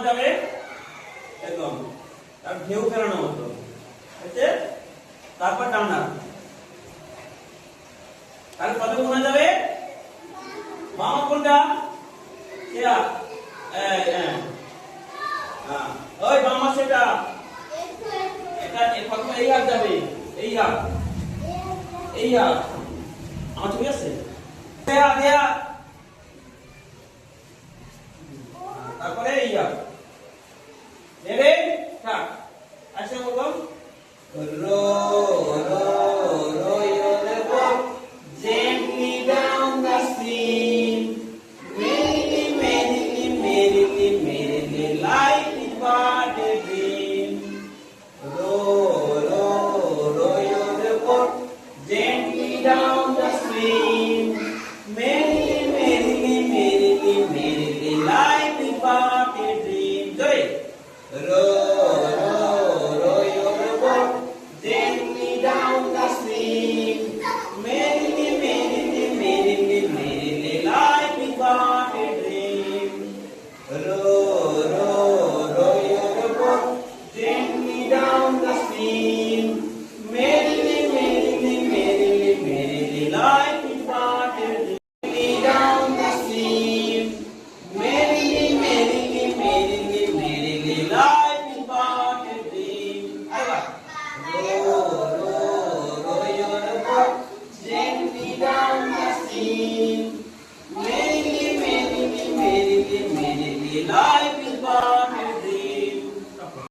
যাবে একদম আর ঢেউ ফেরানো হতো হচ্ছে তারপর টানা তাহলে কত গোনা যাবে বাম কোনটা এটা ওই বাম সেটা এটা প্রথমে এই হাত যাবে এই হাত আমার ঠিক আছে দেয়া তারপরে এই হাত নেবে থাক আসলে বললাম